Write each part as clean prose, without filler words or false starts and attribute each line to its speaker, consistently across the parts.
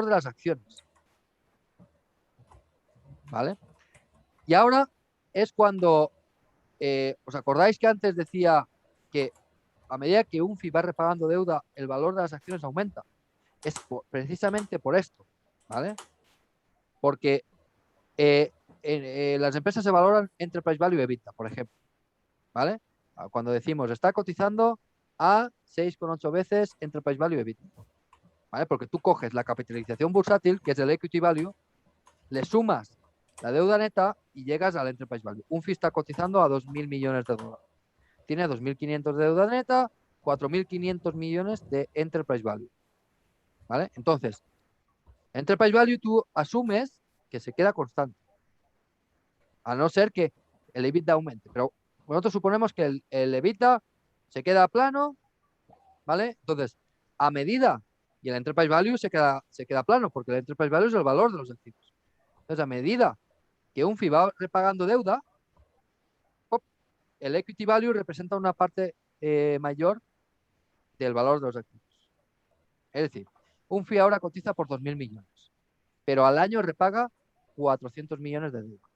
Speaker 1: de las acciones. ¿Vale? Y ahora es cuando, ¿os acordáis que antes decía que a medida que UNFI va repagando deuda, el valor de las acciones aumenta? Es precisamente por esto, ¿vale? Porque las empresas se valoran Enterprise Value EBITDA, por ejemplo, ¿vale? Cuando decimos está cotizando a 6,8 veces Enterprise Value EBITDA, ¿vale? Porque tú coges la capitalización bursátil, que es el Equity Value, le sumas la deuda neta y llegas al Enterprise Value. UNFI está cotizando a 2.000 millones de dólares. Tiene 2.500 de deuda neta, 4.500 millones de Enterprise Value, ¿vale? Entonces, Enterprise Value tú asumes que se queda constante, a no ser que el EBITDA aumente. Pero nosotros suponemos que el EBITDA se queda plano, ¿vale? Entonces, a medida, y el Enterprise Value se queda plano, porque el Enterprise Value es el valor de los activos. Entonces, a medida que UNFI va repagando deuda, ¡pop!, el Equity Value representa una parte mayor del valor de los activos. Es decir, UNFI ahora cotiza por 2.000 millones, pero al año repaga 400 millones de deuda.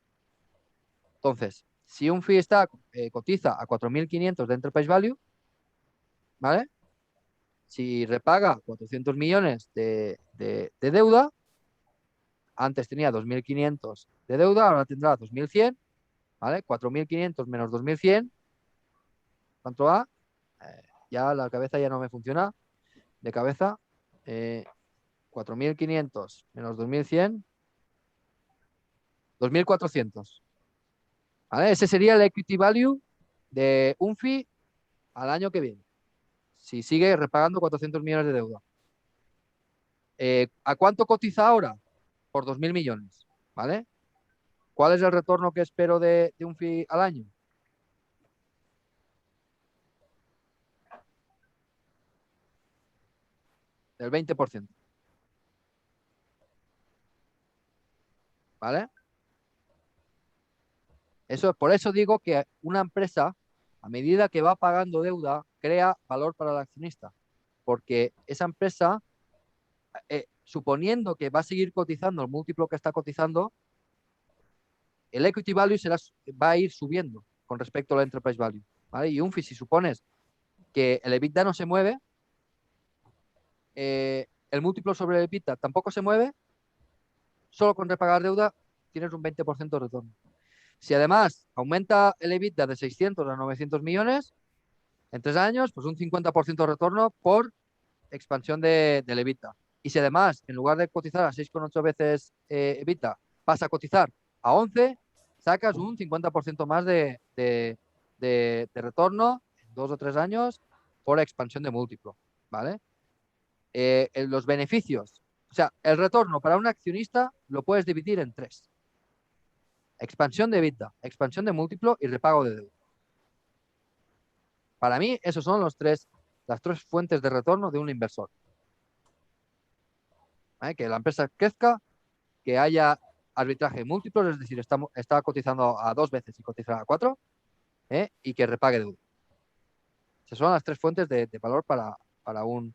Speaker 1: Entonces, si UNFI cotiza a 4.500 de Enterprise Value, ¿vale? Si repaga 400 millones de deuda, antes tenía 2.500 de deuda, ahora tendrá 2.100, ¿vale? 4.500 menos 2.100, ¿cuánto va? Ya la cabeza ya no me funciona de cabeza. 4.500 menos 2.100, 2.400. ¿Vale? Ese sería el equity value de UNFI al año que viene, si sigue repagando 400 millones de deuda. ¿A cuánto cotiza ahora? Por 2.000 millones. ¿Vale? ¿Cuál es el retorno que espero de UNFI al año? Del 20%. ¿Vale? Por eso digo que una empresa, a medida que va pagando deuda, crea valor para el accionista. Porque esa empresa, suponiendo que va a seguir cotizando el múltiplo que está cotizando, el equity value va a ir subiendo con respecto al enterprise value. ¿Vale? Y UNFI, si supones que el EBITDA no se mueve, el múltiplo sobre el EBITDA tampoco se mueve, solo con repagar deuda tienes un 20% de retorno. Si además aumenta el EBITDA de 600 a 900 millones en 3 años, pues un 50% de retorno por expansión del EBITDA. Y si además, en lugar de cotizar a 6,8 veces EBITDA, pasa a cotizar a 11, sacas un 50% más de retorno en 2 o 3 años por expansión de múltiplo, ¿vale? Los beneficios, o sea, el retorno para un accionista lo puedes dividir en 3. Expansión de EBITDA, expansión de múltiplo y repago de deuda. Para mí, esos son las tres fuentes de retorno de un inversor. ¿Vale? Que la empresa crezca, que haya arbitraje de múltiplos, es decir, está cotizando a 2 veces y cotizará a 4, y que repague deuda. Esas son las 3 fuentes de valor para un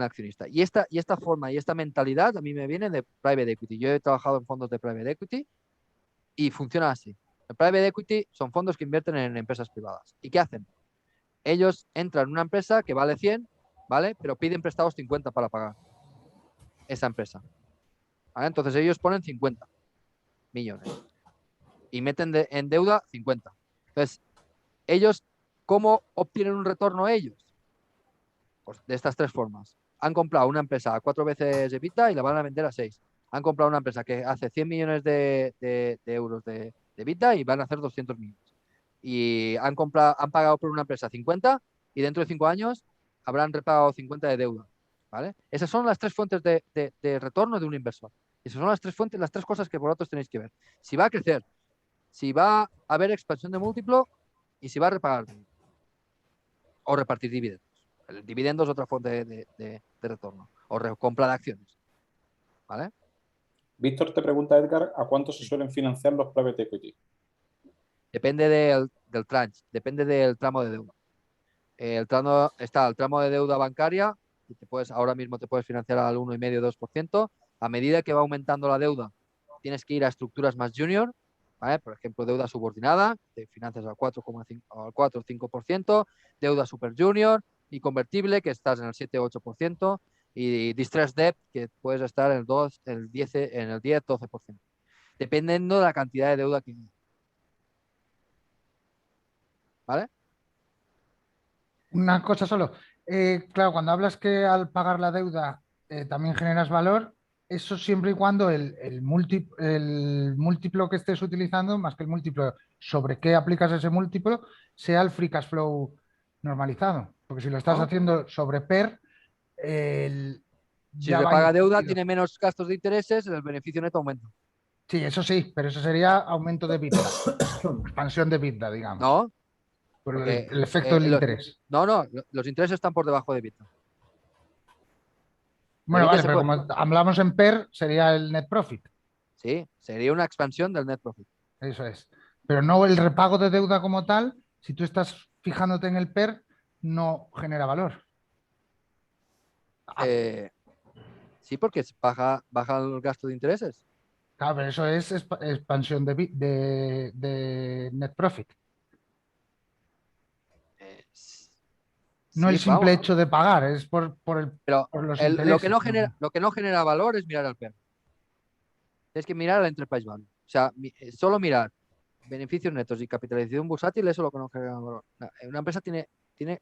Speaker 1: accionista. Y esta forma y esta mentalidad a mí me viene de private equity. Yo he trabajado en fondos de private equity y funciona así. El private equity son fondos que invierten en empresas privadas. ¿Y qué hacen? Ellos entran en una empresa que vale 100, ¿vale? Pero piden prestados 50 para pagar esa empresa. ¿Vale? Entonces ellos ponen 50 millones y meten en deuda 50. Entonces, ellos, ¿cómo obtienen un retorno ellos? Pues de estas 3 formas. Han comprado una empresa a 4 veces EBITDA y la van a vender a 6. Han comprado una empresa que hace 100 millones de euros de EBITDA y van a hacer 200 millones. Y han pagado por una empresa 50 y dentro de 5 años habrán repagado 50 de deuda. ¿Vale? Esas son las 3 fuentes de retorno de un inversor. Esas son las 3 fuentes, las 3 cosas que vosotros tenéis que ver. Si va a crecer, si va a haber expansión de múltiplo y si va a repagar o repartir dividendos. El dividendo es otra fuente de retorno o compra de acciones. ¿Vale?
Speaker 2: Víctor te pregunta, Edgar, ¿a cuánto se
Speaker 1: Sí.
Speaker 2: suelen financiar los private equity?
Speaker 1: Depende del tranche, depende del tramo de deuda. Está el tramo de deuda bancaria, y ahora mismo te puedes financiar al 1,5-2%. A medida que va aumentando la deuda, tienes que ir a estructuras más junior, ¿vale? Por ejemplo, deuda subordinada, te financias al 4,5, al 4 o 5%, deuda super junior y convertible, que estás en el 7-8%, y distress debt, que puedes estar en el 2, en el 10-12%, dependiendo de la cantidad de deuda que hay. ¿Vale?
Speaker 3: Una cosa solo. Claro, cuando hablas que al pagar la deuda también generas valor, eso siempre y cuando el múltiplo que estés utilizando, más que el múltiplo sobre qué aplicas ese múltiplo, sea el free cash flow normalizado. Porque si lo estás
Speaker 1: ¿No?
Speaker 3: haciendo sobre PER, el-
Speaker 1: Si
Speaker 3: ya va
Speaker 1: repaga deuda,
Speaker 3: introducido.
Speaker 1: tiene menos gastos de intereses, el beneficio neto aumenta.
Speaker 3: Sí, eso sí, pero eso sería aumento de EBITDA, expansión de EBITDA, digamos,
Speaker 1: ¿No?
Speaker 3: por
Speaker 1: Porque
Speaker 3: el efecto del interés.
Speaker 1: no, los intereses están por debajo de EBITDA. El
Speaker 3: Bueno,
Speaker 1: EBITDA
Speaker 3: vale,
Speaker 1: se
Speaker 3: pero
Speaker 1: puede,
Speaker 3: como hablamos en PER, sería el net profit.
Speaker 1: sí, sería una expansión del net profit.
Speaker 3: Eso es. Pero no el repago de deuda como tal, si tú estás fijándote en el PER, no genera valor.
Speaker 1: Eh, sí, porque baja el gasto de intereses.
Speaker 3: Claro, pero eso es expansión de net profit. No el
Speaker 1: Sí,
Speaker 3: simple
Speaker 1: vamos.
Speaker 3: hecho de pagar, es
Speaker 1: Pero
Speaker 3: por los
Speaker 1: lo que
Speaker 3: intereses.
Speaker 1: no genera, lo que no genera valor es mirar al PER. Tienes que mirar al Enterprise Value. O sea, solo mirar beneficios netos y capitalización bursátil, eso es lo que no genera valor. Una empresa tiene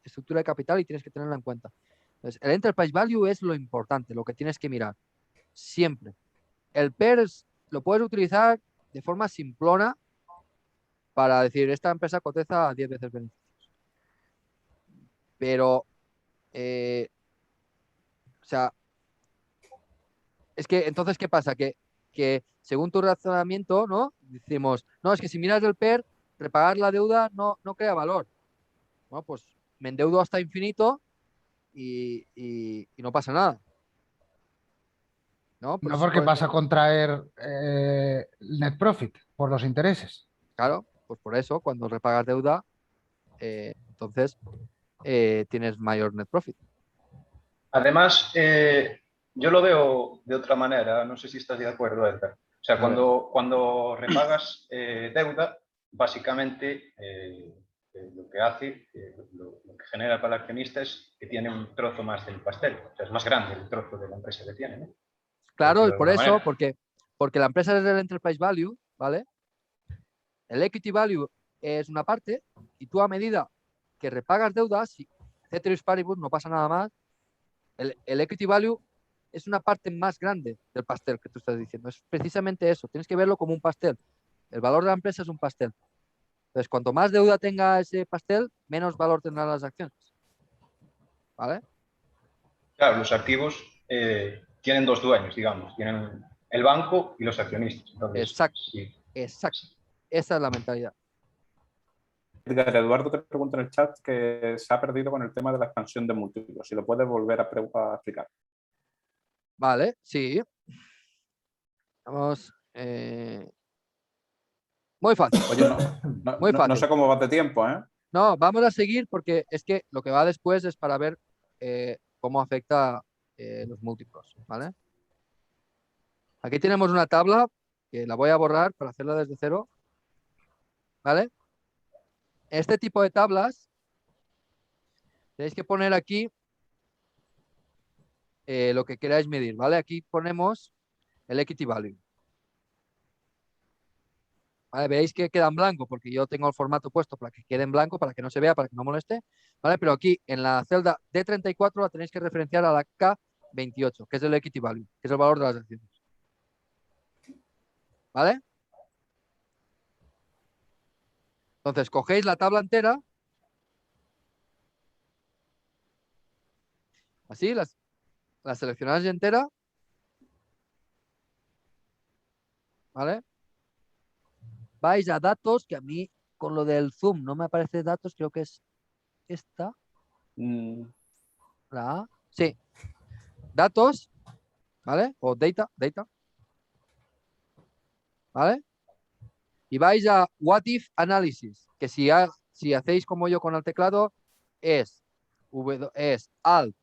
Speaker 1: estructura de capital y tienes que tenerla en cuenta. Entonces, el Enterprise Value es lo importante, lo que tienes que mirar. Siempre. El PER lo puedes utilizar de forma simplona para decir, esta empresa cotiza a 10 veces beneficios. Pero, o sea, es que entonces, ¿qué pasa? Que según tu razonamiento, ¿no? Decimos, no, es que si miras el PER, repagar la deuda no crea valor. Bueno, pues me endeudo hasta infinito y no pasa nada. ¿No?
Speaker 3: No
Speaker 1: Pues,
Speaker 3: porque vas a contraer el net profit por los intereses.
Speaker 1: claro, pues por eso, cuando repagas deuda, entonces tienes mayor net profit.
Speaker 4: Además, yo lo veo de otra manera, no sé si estás de acuerdo, Edgar. O sea,
Speaker 1: A ver.
Speaker 4: cuando repagas deuda, básicamente lo que hace, lo que genera para el accionista es que tiene un trozo más del pastel. O sea, es más grande el trozo de la empresa que tiene, ¿no? Por
Speaker 1: Claro,
Speaker 4: decirlo
Speaker 1: y
Speaker 4: de
Speaker 1: por
Speaker 4: alguna
Speaker 1: eso,
Speaker 4: manera.
Speaker 1: porque la empresa es el enterprise value, ¿vale? El equity value es una parte y tú a medida que repagas deudas, si ceteris paribus, no pasa nada más, el equity value es una parte más grande del pastel que tú estás diciendo. Es precisamente eso, tienes que verlo como un pastel. El valor de la empresa es un pastel. Entonces, cuanto más deuda tenga ese pastel, menos valor tendrán las acciones. ¿Vale?
Speaker 4: Claro, los activos tienen dos dueños, digamos. Tienen el banco y los accionistas. Entonces,
Speaker 1: Exacto,
Speaker 4: sí.
Speaker 1: exacto. Esa es la mentalidad.
Speaker 2: Edgar, Eduardo te pregunta en el chat que se ha perdido con el tema de la expansión de múltiplos. Si lo puedes volver a explicar.
Speaker 1: Vale, sí. Vamos. Muy fácil, oye. Muy
Speaker 2: No sé
Speaker 1: fácil.
Speaker 2: cómo vas de tiempo, ¿eh?
Speaker 1: No, vamos a seguir porque es que lo que va después es para ver cómo afecta los múltiplos, ¿vale? Aquí tenemos una tabla que la voy a borrar para hacerla desde cero, ¿vale? Este tipo de tablas tenéis que poner aquí lo que queráis medir, ¿vale? Aquí ponemos el equity value. ¿Vale? Veis que queda en blanco porque yo tengo el formato puesto para que quede en blanco, para que no se vea, para que no moleste, ¿vale? Pero aquí en la celda D34 la tenéis que referenciar a la K28, que es el equity value, que es el valor de las acciones. ¿Vale? Entonces, cogéis la tabla entera, así, la seleccionáis entera, ¿vale? Vais a datos, que a mí con lo del zoom no me aparece datos, creo que es esta,
Speaker 2: Mm,
Speaker 1: la A. Sí, datos, ¿vale? O data, ¿vale? Y vais a What If Analysis, que si hacéis como yo con el teclado, es Alt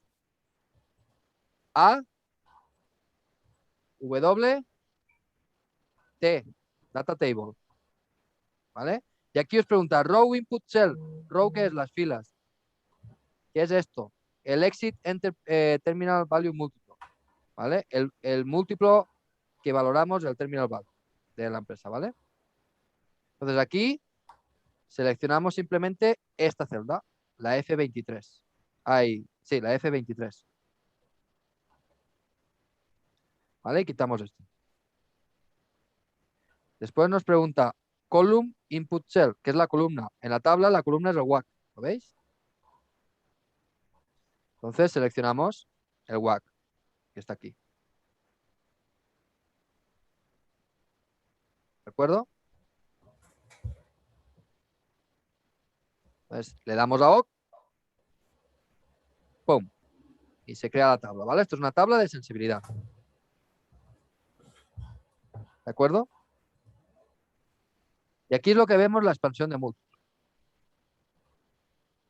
Speaker 1: A, W, T, data table. ¿Vale? Y aquí os pregunta, row input cell. Row, ¿qué es? Las filas. ¿Qué es esto? El exit terminal value múltiplo. ¿Vale? El múltiplo que valoramos del terminal value de la empresa, ¿vale? Entonces aquí seleccionamos simplemente esta celda, la F23. Sí, la F23. ¿Vale? Y quitamos esto. Después nos pregunta column input cell, que es la columna. En la tabla la columna es el WAC, ¿lo veis? Entonces seleccionamos el WAC, que está aquí. ¿De acuerdo? Entonces le damos a OK. ¡Pum! Y se crea la tabla, ¿vale? Esto es una tabla de sensibilidad. ¿De acuerdo? Y aquí es lo que vemos la expansión de múltiplo.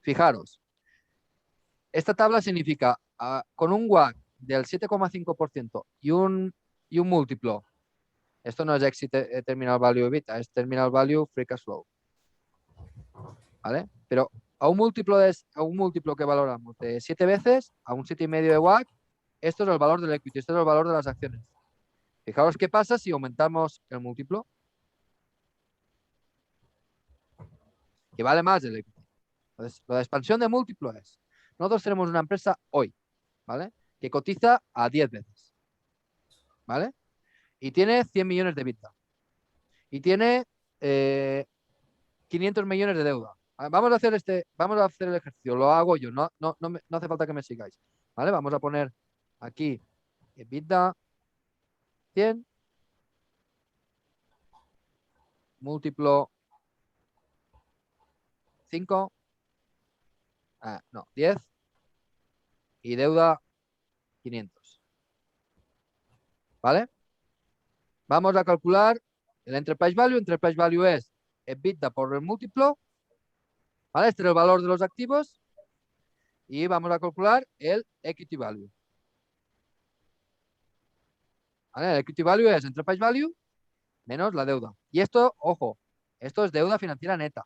Speaker 1: Fijaros, esta tabla significa con un WAC del 7,5% y un múltiplo. Esto no es exit terminal value EBITDA, es terminal value free cash flow. ¿Vale? Pero a un múltiplo que valoramos de 7 veces, a un 7,5 de WAC, esto es el valor del equity, esto es el valor de las acciones. Fijaros qué pasa si aumentamos el múltiplo, que vale más del equity. Entonces, la expansión de múltiplo es, nosotros tenemos una empresa hoy, ¿vale? Que cotiza a 10 veces, ¿vale? Y tiene 100 millones de EBITDA. Y tiene 500 millones de deuda. Vamos a hacer el ejercicio, lo hago yo, no hace falta que me sigáis, ¿vale? Vamos a poner aquí EBITDA 100 múltiplo 5, no, 10 y deuda 500, ¿vale? Vamos a calcular el enterprise value. Enterprise value es EBITDA por el múltiplo, ¿vale? Este es el valor de los activos y vamos a calcular el equity value. ¿Vale? El equity value es enterprise value menos la deuda. Y esto, ojo, esto es deuda financiera neta,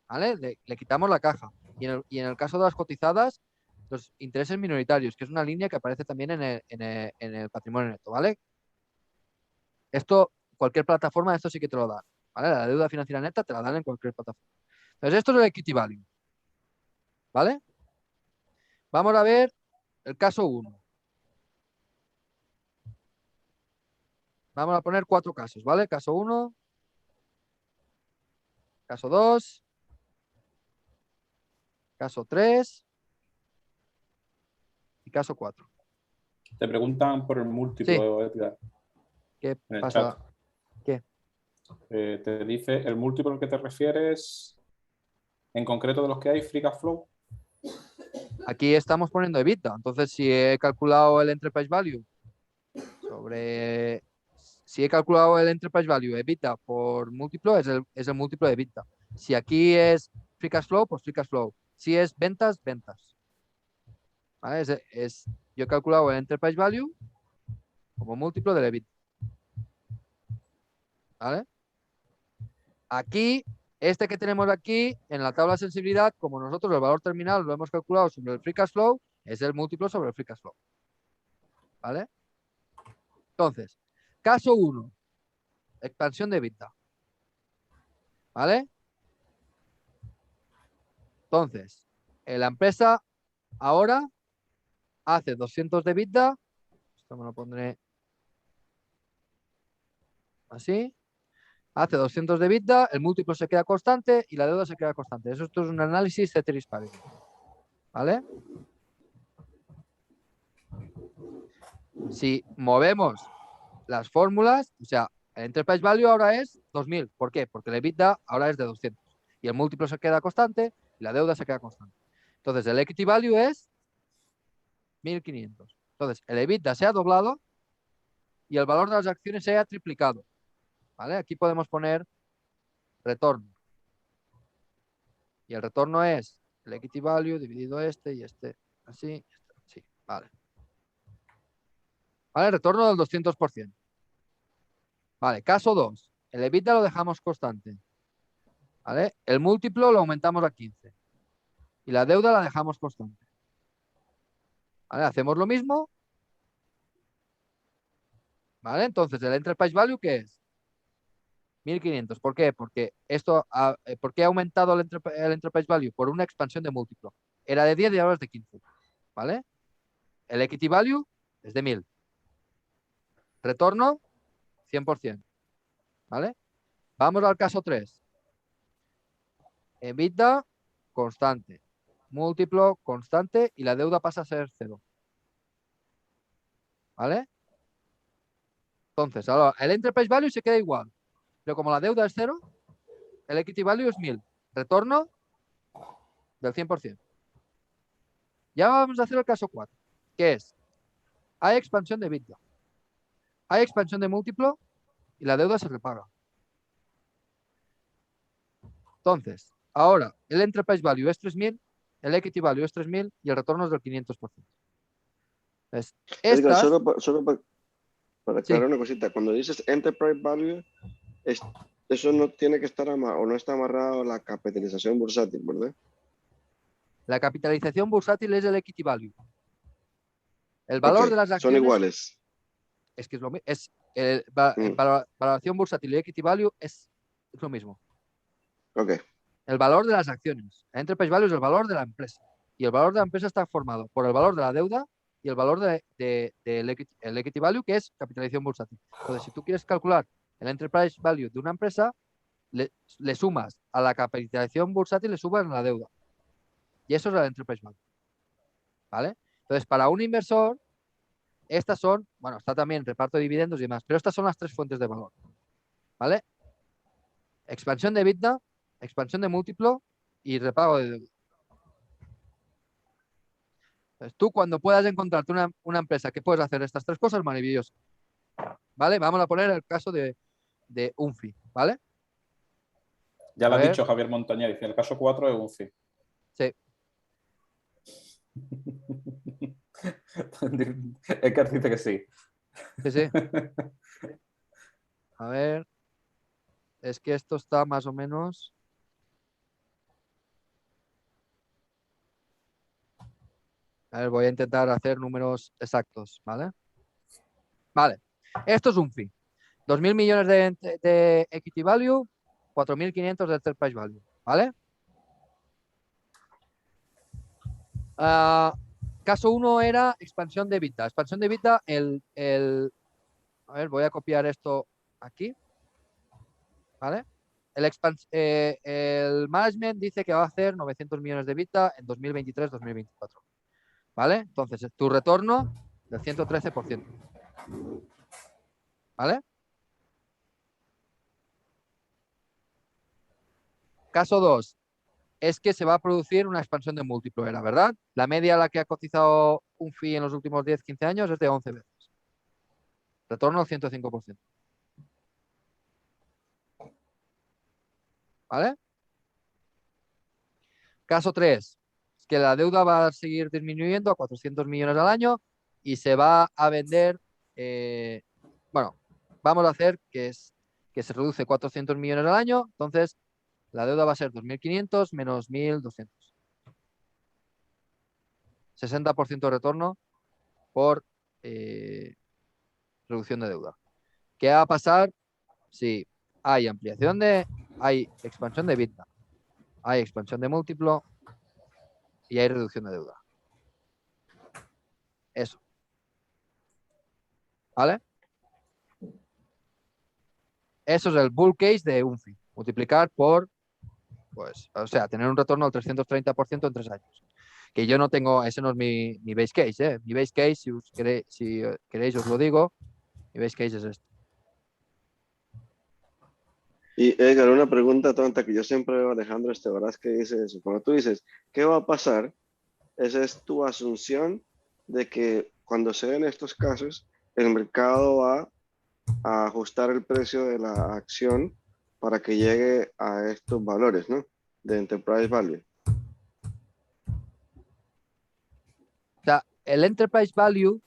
Speaker 1: ¿vale? Le quitamos la caja. Y en el caso de las cotizadas, los intereses minoritarios, que es una línea que aparece también en el patrimonio neto, ¿vale? Esto, cualquier plataforma, esto sí que te lo dan, ¿vale? La deuda financiera neta te la dan en cualquier plataforma. Entonces, esto es el equity value, ¿vale? Vamos a ver el caso 1. Vamos a poner 4 casos, ¿vale? Caso 1, caso 2, caso 3 y caso 4.
Speaker 2: Te preguntan por el
Speaker 1: Sí.
Speaker 2: múltiplo, Edgar,
Speaker 1: ¿Qué
Speaker 2: en el
Speaker 1: pasa?
Speaker 2: chat.
Speaker 1: ¿Qué?
Speaker 2: Te dice el múltiplo al que te refieres, en concreto de los que hay, free cash flow.
Speaker 1: Aquí estamos poniendo EBITDA. Entonces, si he calculado el enterprise value EBITDA por múltiplo, es el múltiplo de EBITDA. Si aquí es free cash flow, pues free cash flow. Si es ventas, ventas. ¿Vale? Yo he calculado el enterprise value como múltiplo del EBITDA. ¿Vale? Aquí, este que tenemos aquí, en la tabla de sensibilidad, como nosotros el valor terminal lo hemos calculado sobre el free cash flow, es el múltiplo sobre el free cash flow. ¿Vale? Entonces, caso 1, expansión de EBITDA. ¿Vale? Entonces, la empresa ahora hace 200 de EBITDA. Esto me lo pondré así. Hace 200 de EBITDA, el múltiplo se queda constante y la deuda se queda constante. Esto es un análisis ceteris paribus. ¿Vale? Si movemos las fórmulas, o sea, el enterprise value ahora es 2000. ¿Por qué? Porque el EBITDA ahora es de 200 y el múltiplo se queda constante y la deuda se queda constante. Entonces, el equity value es 1500. Entonces, el EBITDA se ha doblado y el valor de las acciones se ha triplicado. ¿Vale? Aquí podemos poner retorno. Y el retorno es el equity value dividido este y este así. Este, así. Vale. ¿Vale? Retorno del 200%. Vale, caso 2. El EBITDA lo dejamos constante. ¿Vale? El múltiplo lo aumentamos a 15. Y la deuda la dejamos constante. ¿Vale? Hacemos lo mismo. ¿Vale? Entonces, el Enterprise Value, ¿qué es? 1500. ¿Por qué? Porque ¿por qué ha aumentado el Enterprise Value? Por una expansión de múltiplo. Era de 10 y ahora es de 15. ¿Vale? El Equity Value es de 1000. Retorno, 100%. ¿Vale? Vamos al caso 3. EBITDA, constante. Múltiplo, constante. Y la deuda pasa a ser 0. ¿Vale? Entonces, ahora, el Enterprise Value se queda igual. Pero como la deuda es 0, el Equity Value es 1000. Retorno del 100%. Ya vamos a hacer el caso 4, que es, hay expansión de EBITDA, hay expansión de múltiplo y la deuda se repaga. Entonces, ahora el Enterprise Value es 3000, el Equity Value es 3000 y el retorno es del 500%. Entonces,
Speaker 5: Edgar,
Speaker 1: estas,
Speaker 5: solo para
Speaker 1: sí,
Speaker 5: aclarar una cosita, cuando dices Enterprise Value, eso no tiene que estar o no está amarrado a la capitalización bursátil, ¿verdad?
Speaker 1: la capitalización bursátil es el Equity Value. El
Speaker 5: Ok,
Speaker 1: valor de las
Speaker 5: son
Speaker 1: acciones
Speaker 5: iguales.
Speaker 1: es que es lo mismo.
Speaker 5: Mm,
Speaker 1: Valoración bursátil y Equity Value es lo mismo.
Speaker 5: ok,
Speaker 1: El valor de las acciones. El Enterprise Value es el valor de la empresa. Y el valor de la empresa está formado por el valor de la deuda y el valor del equity value, que es capitalización bursátil. Entonces, si tú quieres calcular el Enterprise Value de una empresa, le sumas a la capitalización bursátil, le sumas la deuda. Y eso es el Enterprise Value. ¿Vale? Entonces, para un inversor, estas son, bueno, está también reparto de dividendos y demás, pero estas son las tres fuentes de valor. ¿Vale? Expansión de EBITDA, expansión de múltiplo y repago de deuda. Entonces, tú cuando puedas encontrarte una empresa que puedes hacer estas tres cosas, maravilloso. ¿Vale? Vamos a poner el caso de Unfi, ¿vale?
Speaker 2: Ya
Speaker 1: A
Speaker 2: lo ha
Speaker 1: ver,
Speaker 2: dicho Javier Montañez, dice, el caso 4 es un sí.
Speaker 1: sí,
Speaker 2: Edgar dice que sí.
Speaker 1: sí, sí. A ver, es que esto está más o menos. A ver, voy a intentar hacer números exactos, ¿vale? Vale, esto es Unfi. 2.000 millones de equity value, 4.500 de enterprise value, ¿vale? Caso 1 era expansión de EBITDA. Expansión de EBITDA, a ver, voy a copiar esto aquí, ¿vale? El management dice que va a hacer 900 millones de EBITDA en 2023-2024, ¿vale? Entonces, tu retorno del 113%, ¿vale? Caso 2, es que se va a producir una expansión de múltiplo, ¿era verdad? La media a la que ha cotizado un fee en los últimos 10-15 años es de 11 veces. Retorno al 105%, ¿vale? Caso 3, es que la deuda va a seguir disminuyendo a 400 millones al año y se va a vender, bueno, vamos a hacer que se reduce 400 millones al año, entonces la deuda va a ser 2.500 menos 1.200. 60% de retorno por reducción de deuda. ¿Qué va a pasar si hay hay expansión de EBITDA, hay expansión de múltiplo y hay reducción de deuda? Eso. ¿Vale? Eso es el bull case de Unfi. Multiplicar por, pues, o sea, tener un retorno del 330% en 3 años. Que yo no tengo, ese no es mi base case, ¿eh? Mi base case, si queréis os lo digo, mi base case es este.
Speaker 5: Y Edgar, una pregunta tonta que yo siempre veo a Alejandro Estebarás que dice eso. Cuando tú dices, ¿qué va a pasar? Esa es tu asunción de que cuando se den estos casos, el mercado va a ajustar el precio de la acción para que llegue a estos valores, ¿no? De Enterprise Value.
Speaker 1: O sea, el enterprise value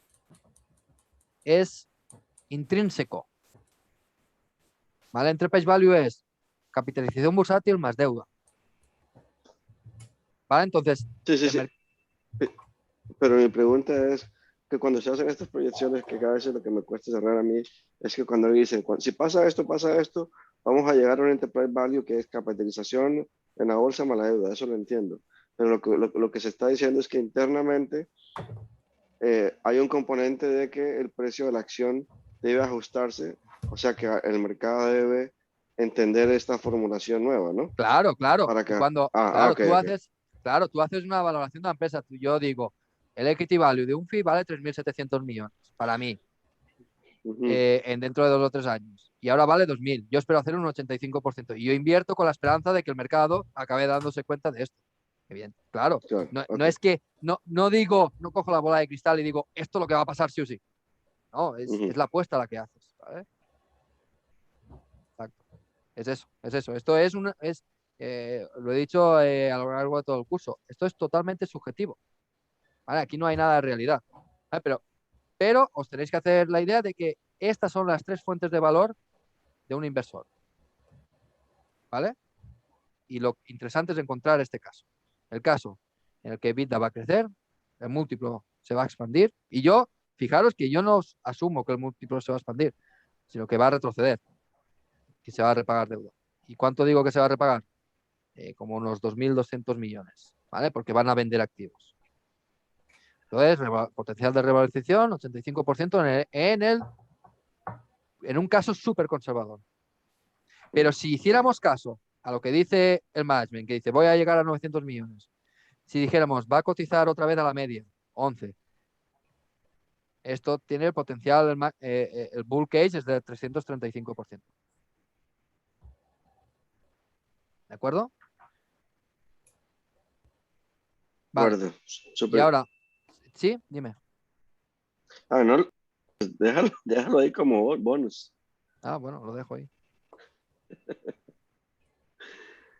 Speaker 1: es intrínseco. ¿Vale? Enterprise value es capitalización bursátil más deuda. ¿Vale? Entonces,
Speaker 5: Sí, sí,
Speaker 1: el
Speaker 5: sí.
Speaker 1: mer-
Speaker 5: Pero mi pregunta es que cuando se hacen estas proyecciones, que cada vez lo que me cuesta cerrar a mí, es que cuando dicen, si pasa esto, vamos a llegar a un enterprise value que es capitalización en la bolsa más la deuda, eso lo entiendo. Pero lo que se está diciendo es que internamente hay un componente de que el precio de la acción debe ajustarse, o sea que el mercado debe entender esta formulación nueva, ¿no?
Speaker 1: Claro, claro.
Speaker 5: Para
Speaker 1: Tú
Speaker 5: que,
Speaker 1: cuando,
Speaker 5: ok, ok.
Speaker 1: claro, tú haces una valoración de la empresa. Yo digo, el equity value de un FI vale 3.700 millones para mí,
Speaker 5: Ujú,
Speaker 1: dentro de 2 o 3 años. Y ahora vale 2.000. Yo espero hacer un 85%. Y yo invierto con la esperanza de que el mercado acabe dándose cuenta de esto. Qué bien, claro.
Speaker 5: claro,
Speaker 1: No,
Speaker 5: ok.
Speaker 1: no es que, no digo, no cojo la bola de cristal y digo, esto es lo que va a pasar sí o sí. No,
Speaker 5: Ujú.
Speaker 1: es la apuesta la que haces. ¿Vale? Exacto. Es eso, es eso. Esto es lo he dicho a lo largo de todo el curso, esto es totalmente subjetivo. ¿Vale? Aquí no hay nada de realidad. ¿Vale? Pero os tenéis que hacer la idea de que estas son las 3 fuentes de valor de un inversor. ¿Vale? Y lo interesante es encontrar este caso. El caso en el que EBITDA va a crecer, el múltiplo se va a expandir, y fijaros que yo no asumo que el múltiplo se va a expandir, sino que va a retroceder y se va a repagar deuda. ¿Y cuánto digo que se va a repagar? Como unos 2.200 millones, ¿vale? Porque van a vender activos. Entonces, potencial de revalorización, 85% en un caso súper conservador. Pero si hiciéramos caso a lo que dice el management, que dice voy a llegar a 900 millones, si dijéramos va a cotizar otra vez a la media, 11, esto tiene el potencial, el bull case es de 335%. ¿De acuerdo? Vale.
Speaker 5: Acuerdo.
Speaker 1: Y
Speaker 5: Súper.
Speaker 1: ahora, ¿sí? Dime.
Speaker 5: No, déjalo ahí como bonus.
Speaker 1: Ah, bueno, lo dejo ahí.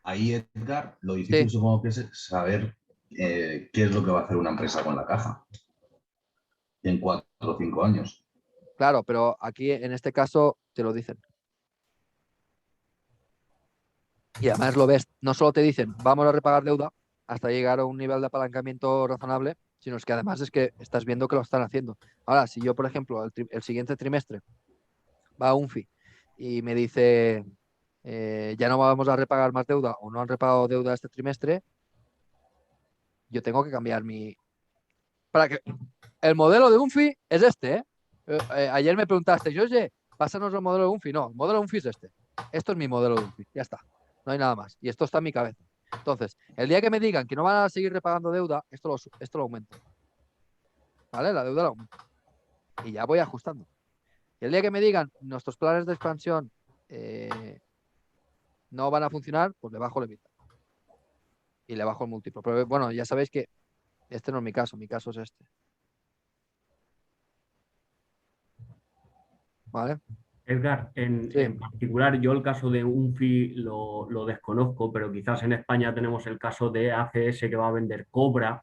Speaker 6: Ahí, Edgar, lo
Speaker 1: Sí.
Speaker 6: difícil supongo que es saber qué es lo que va a hacer una empresa con la caja en 4 o 5 años.
Speaker 1: Claro, pero aquí en este caso te lo dicen. Y además lo ves, no solo te dicen vamos a repagar deuda hasta llegar a un nivel de apalancamiento razonable, sino es que además es que estás viendo que lo están haciendo. Ahora, si yo, por ejemplo, el siguiente trimestre va a UNFI y me dice ya no vamos a repagar más deuda o no han repagado deuda este trimestre, yo tengo que cambiar para que el modelo de UNFI es este, ¿eh? Ayer me preguntaste, oye, pásanos el modelo de UNFI. No, el modelo de UNFI es este. Esto es mi modelo de UNFI. Ya está. No hay nada más. Y esto está en mi cabeza. Entonces, el día que me digan que no van a seguir repagando deuda, esto lo aumento. ¿Vale? La deuda la aumento. Y ya voy ajustando. Y el día que me digan nuestros planes de expansión no van a funcionar, pues le bajo el EBITDA. Y le bajo el múltiplo. Pero bueno, ya sabéis que este no es mi caso es este. ¿Vale?
Speaker 7: Edgar,
Speaker 1: Sí.
Speaker 7: en particular, yo el caso de UNFI lo desconozco, pero quizás en España tenemos el caso de ACS que va a vender Cobra,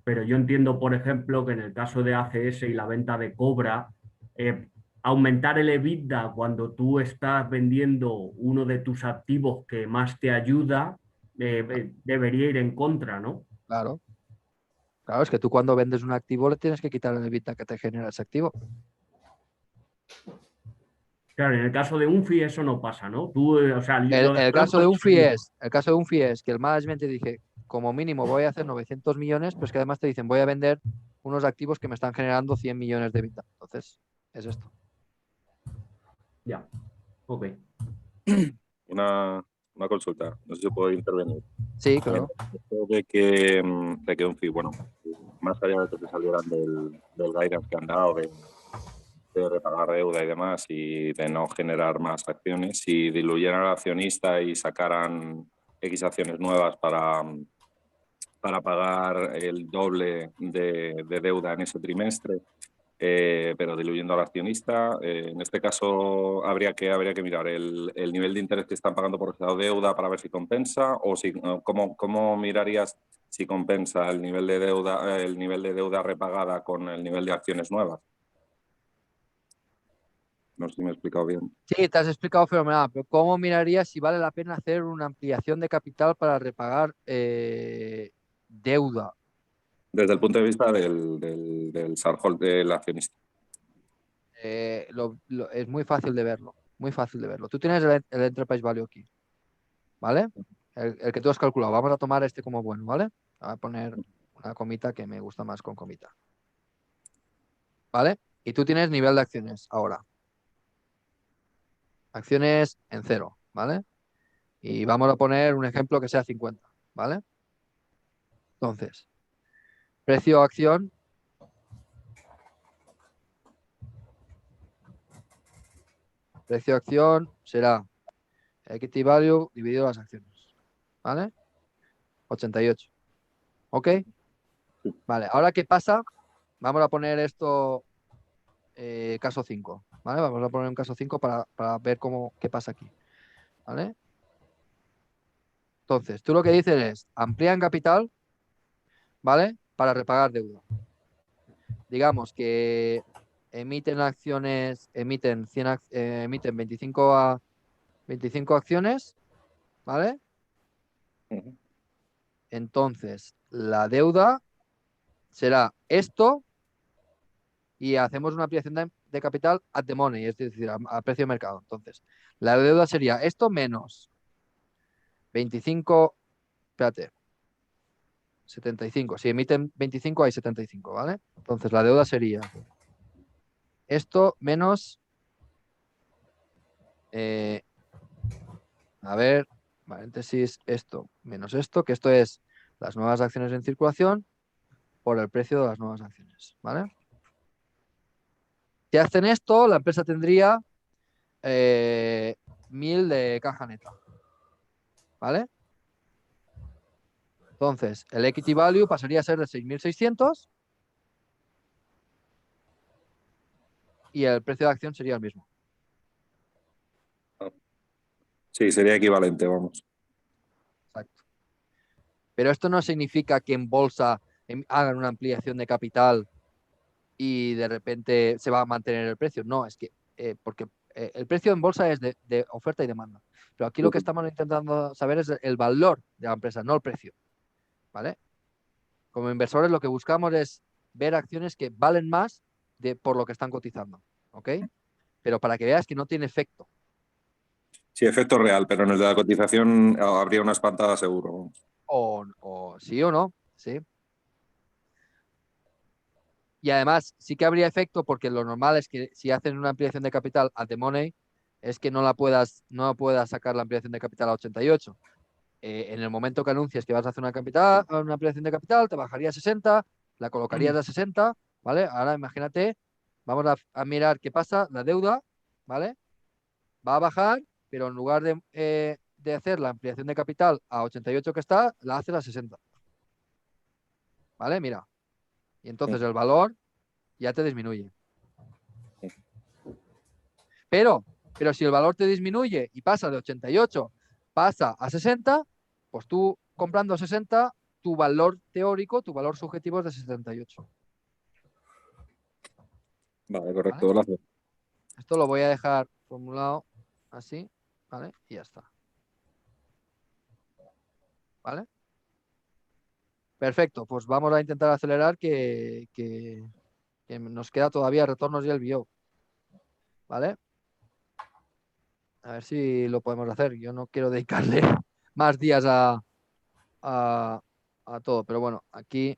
Speaker 7: pero yo entiendo, por ejemplo, que en el caso de ACS y la venta de Cobra, aumentar el EBITDA cuando tú estás vendiendo uno de tus activos que más te ayuda, debería ir en contra, ¿no?
Speaker 1: Claro. Claro, es que tú cuando vendes un activo le tienes que quitar el EBITDA que te genera ese activo.
Speaker 7: Claro, en el caso de UNFI eso no pasa, ¿no? Tú, o sea,
Speaker 1: El caso de UNFI es que el management te dice, como mínimo voy a hacer 900 millones, pero es que además te dicen, voy a vender unos activos que me están generando 100 millones de EBITDA. Entonces, es esto.
Speaker 7: Ya, ok.
Speaker 8: Una consulta, no sé si puedo intervenir.
Speaker 1: Sí, claro.
Speaker 8: De que UNFI, bueno, más allá de que salieran del guidance que han dado de repagar deuda y demás y de no generar más acciones, si diluyeran al accionista y sacaran X acciones nuevas para pagar el doble de deuda en ese trimestre, pero diluyendo al accionista. En este caso habría que mirar el nivel de interés que están pagando por esa deuda para ver si compensa o si cómo mirarías si compensa el nivel de deuda repagada con el nivel de acciones nuevas. No sé si me he explicado bien.
Speaker 1: Sí, te has explicado fenomenal, pero ¿cómo mirarías si vale la pena hacer una ampliación de capital para repagar deuda?
Speaker 8: Desde el punto de vista del shareholder, del accionista.
Speaker 1: Es muy fácil de verlo, muy fácil de verlo. Tú tienes el Enterprise Value aquí, ¿vale? El que tú has calculado. Vamos a tomar este como bueno, ¿vale? Voy a poner una comita que me gusta más con comita. ¿Vale? Y tú tienes nivel de acciones ahora. Acciones en 0, ¿vale? Y vamos a poner un ejemplo que sea 50, ¿vale? Entonces, precio acción. Precio acción será equity value dividido las acciones, ¿vale? 88. ¿Ok? Vale, ahora ¿qué pasa? Vamos a poner esto caso 5, ¿vale? Vamos a poner un caso 5 para ver qué pasa aquí, ¿vale? Entonces, tú lo que dices es, amplían capital, ¿vale? Para repagar deuda. Digamos que emiten acciones, emiten 25 acciones, ¿vale?
Speaker 8: Ujú.
Speaker 1: Entonces, la deuda será esto y hacemos una ampliación de capital at the money, es decir, a precio de mercado. Entonces, la deuda sería esto menos 25, espérate, 75. Si emiten 25 hay 75, ¿vale? Entonces, la deuda sería esto menos, a ver, paréntesis, esto menos esto, que esto es las nuevas acciones en circulación por el precio de las nuevas acciones, ¿vale? Si hacen esto, la empresa tendría 1000 de caja neta, ¿vale? Entonces, el equity value pasaría a ser de 6600 y el precio de acción sería el mismo.
Speaker 8: Sí, sería equivalente, vamos.
Speaker 1: Exacto. Pero esto no significa que en bolsa hagan una ampliación de capital y de repente se va a mantener el precio. No, es que porque el precio en bolsa es de oferta y demanda. Pero aquí lo que estamos intentando saber es el valor de la empresa, no el precio. ¿Vale? Como inversores lo que buscamos es ver acciones que valen más por lo que están cotizando. ¿Ok? Pero para que veas que no tiene efecto.
Speaker 8: Sí, efecto real, pero en el de la cotización habría una espantada seguro.
Speaker 1: O sí o no, sí. Y además sí que habría efecto porque lo normal es que si hacen una ampliación de capital at the money, es que no puedas sacar la ampliación de capital a 88. En el momento que anuncies que vas a hacer una ampliación de capital, te bajaría a 60, la colocarías a 60, ¿vale? Ahora imagínate, vamos a mirar qué pasa, la deuda, ¿vale? Va a bajar, pero en lugar de hacer la ampliación de capital a 88 que está, la hace a 60. ¿Vale? Mira. Y entonces el valor ya te disminuye. Pero si el valor te disminuye y pasa de 88, pasa a 60, pues tú comprando 60, tu valor teórico, tu valor subjetivo es de 78.
Speaker 8: Vale, correcto,
Speaker 1: ¿Vale?
Speaker 8: gracias.
Speaker 1: Esto lo voy a dejar formulado así, ¿vale? Y ya está. ¿Vale? Perfecto, pues vamos a intentar acelerar que nos queda todavía retornos y el bio. ¿Vale? A ver si lo podemos hacer. Yo no quiero dedicarle más días a todo, pero bueno, aquí